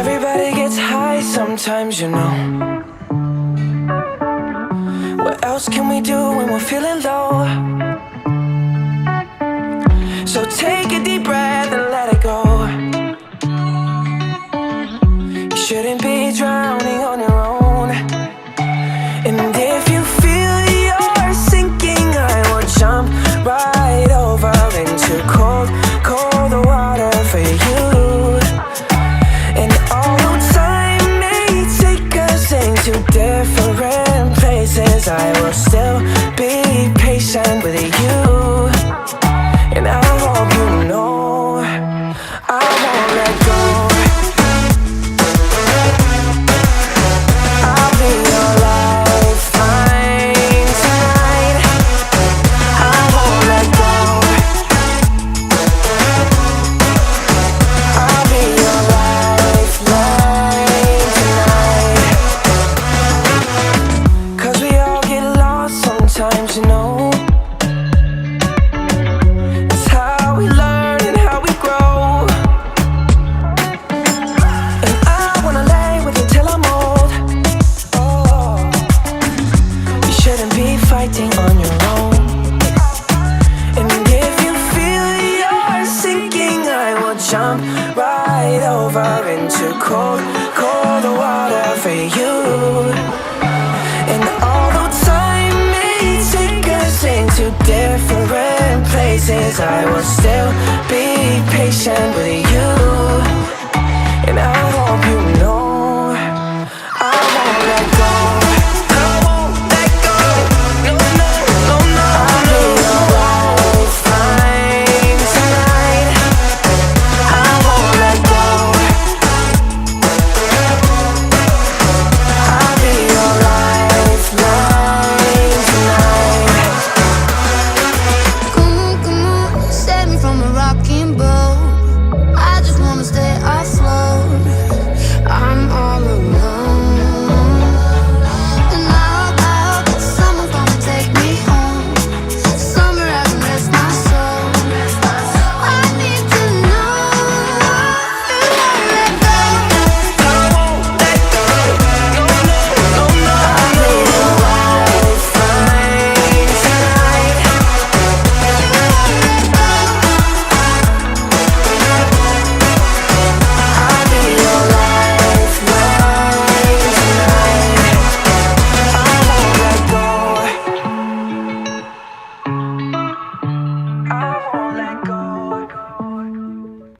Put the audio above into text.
Everybody gets high sometimes, you know. What else can we do when we're feeling low? So take a deep breath and let it go. You shouldn't be drowning on your own. And if you feel you're sinking, I will jump right over into cold, cold water for you. And although time may take us into different places, I will still be patient with you. And I hope you know I won't let go. I'll be your lifeline tonight. I won't let go. I'll be your lifeline tonight. 'Cause we all get lost sometimes, you know. It's how we learn and how we grow. And I wanna lay with you till I'm old. Oh, you shouldn't be fighting on your own. And if you feel you're sinking, I will jump right over into cold, cold water for you. And although time may take us into different places, I will still be